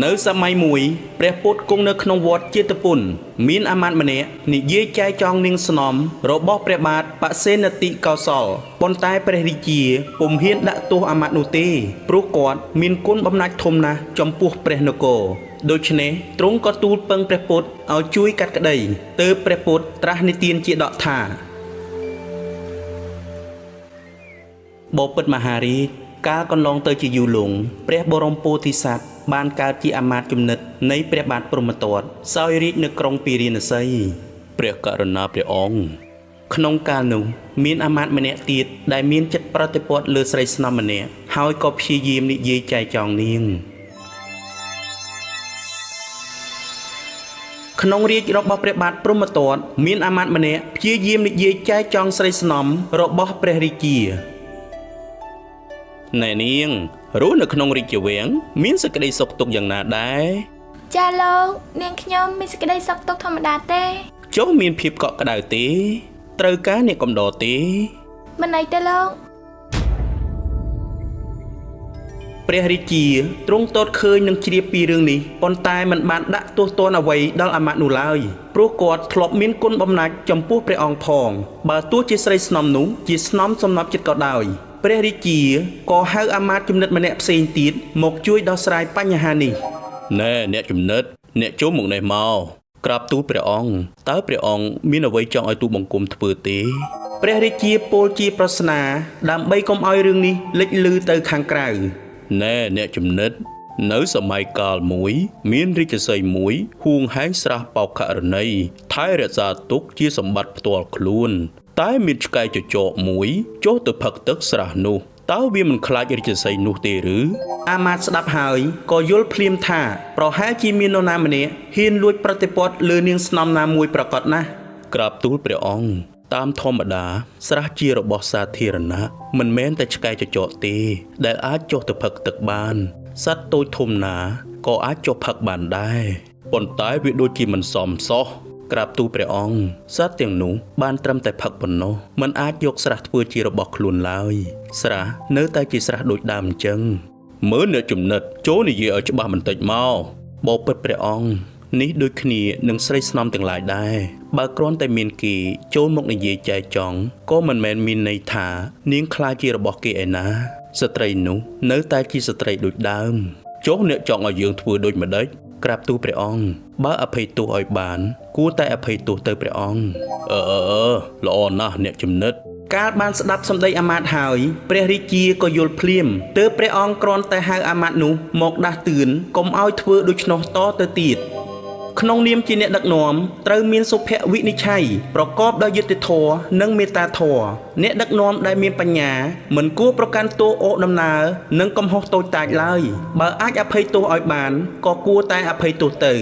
នៅសម័យមួយព្រះពុទ្ធគង់នៅក្នុងវត្តចេតពុនមានអាមាត្យម្នាក់និយាយចែកចង់នាងស្នំរបស់ព្រះបាទបសេនតិកោសលប៉ុន្តែព្រះរាជាពុំហ៊ានដាក់ទោសអាមាត្យនោះទេព្រោះគាត់មានគុណបំណាច់ធំណាស់ចំពោះព្រះនគរដូច្នេះទ្រង់ក៏ទូលពឹងព្រះពុទ្ធឲ្យជួយកាត់ក្តីទើបព្រះពុទ្ធត្រាស់និទានជាដកថាបពិតមហារាជកាលកន្លងទៅជាយូរលង់ព្រះបរមពោធិសត្វបានកើតជាអាមាត្យជំនិតនៃព្រះបាទព្រហ្មទត្តសោយរាជនៅក្រុងពារាណសីព្រះករុណាព្រះអង្គក្នុងកាលនោះមានអាមាត្យម្នាក់ទៀតដែលមានចិត្តប្រតិព័ទ្ធលើស្រីស្នំម្នាក់ហើយក៏ព្យាយាមនិយាយចែកចង់នាងក្នុងរាជរបស់ព្រះបាទព្រហ្មទត្តមានអាមាត្យម្នាក់ព្យាយាមនិយាយចែកចង់ស្រីស្នំរបស់ព្រះរាជាណែនាងរស់នៅក្នុងរាជវាំងមានសេចក្តីសុខទុក្ខយ៉ាងណាដែរចាលោកនាងខ្ញុំមានសេចក្តីសុខទុក្ខធម្មតាទេចុះមានភាពកក់ក្ដៅទេត្រូវការអ្នកកំដរទេមិនអីទេលោកព្រះរាជាទ្រង់ទតឃើញនឹងជ្រាបពីរឿងនេះប៉ុន្តែមិនបានដាក់ទោសទណ្ឌអ្វីដល់អាមាត្យនោះឡើយព្រោះគាត់ធ្លាប់មានគុណបំណាច់ចំពោះព្រះអង្គផងបើទោះជាស្រីស្នំនោះជាស្នំសំណប់ចិត្តក៏ដោយព្រះរាជាក៏ហៅអាមាត្យជំនិតម្នាក់ផ្សេងទៀតមកជួយដោះស្រាយបញ្ហានេះណែអ្នកជំនិតអ្នកចូលមកនេះមកក្រាបទូលព្រះអង្គតើព្រះអង្គមានអ្វីចង់ឲ្យទូលបង្គំធ្វើទេព្រះរាជាពោលជាប្រស្នាដើម្បីកុំឲ្យរឿងនេះលេចលឺទៅខាងក្រៅណែអ្នកជំនិតនៅសម័យកាលមួយមានរាជសីមួយហួងហែងស្រះបោកខរណីថែរក្សាទុកជាសម្បត្តិផ្ទាល់ខ្លួនតែមានឆ្កែចចកមួយចុះទៅផឹកទឹកស្រះនោះតើវាមិនខ្លាចរាជសីនោះទេឬអាមាត្យស្ដាប់ហើយក៏យល់ភ្លាមថាប្រហែលជាមាននរណាម្នាក់ហ៊ានលួចប្រតិព័ទ្ធលើនាងស្នំណាមួយប្រកបណាស់ក្រាបទូលព្រះអង្គតាមធម្មតាស្រះជារបស់សាធារណៈមិនមែនតែឆ្កែចចកទេដែលអាចចុះទៅផឹកទឹកបានសត្វតូចធំណាក៏អាចចុះផឹកបានដែរប៉ុន្តែវាដូចជាមិនសមសោះក្រាបទូលព្រះអង្គសត្វទាំងនោះបានត្រឹមតែផឹកប៉ុណ្ណោះមិនអាចយកស្រះធ្វើជារបស់ខ្លួនឡើយស្រះនៅតែជាស្រះដូចដើមអញ្ចឹងមើលអ្នកចំណិតចូលនិយាយឲ្យច្បាស់បន្តិចមកបបិទ្ធព្រះអង្គនេះដូចគ្នានឹងស្រីស្នំទាំងឡាយដែរបើគ្រាន់តែមានគេចូលមកនិយាយចែកចង់ក៏មិនមែនមានន័យថានាងខ្លាចជារបស់គេឯណាស្ត្រីនោះនៅតែជាស្ត្រីដូចដើមចុះអ្នកចង់ឲ្យយើងធ្វើដូចម្ដេចក្រាបទូលព្រះអង្គបើអភ័យទោសឲ្យបានគួរតែអភ័យទោសទៅព្រះអង្គល្អណាស់អ្នកចំណិតកាលបានស្ដាប់សម្ដីអាមាត្យហើយព្រះរាជាក៏យល់ភ្លាមទើបព្រះអង្គគ្រាន់តែហៅអាមាត្យនោះមកដាស់តឿនកុំឲ្យធ្វើដូច្នោះតទៅទៀតក្នុងនាមជាអ្នកដឹកនាំត្រូវមានសុភវិនិច្ឆ័យប្រកបដោយយុត្តិធម៌និងមេត្តាធម៌អ្នកដឹកនាំដែលមានបញ្ញាមិនគួរប្រកាន់ទោសអូសដំណើរនិងកំហុសតូចតាចឡើយបើអាចអភ័យទោសឲ្យបានក៏គួរតែអភ័យទោសទៅ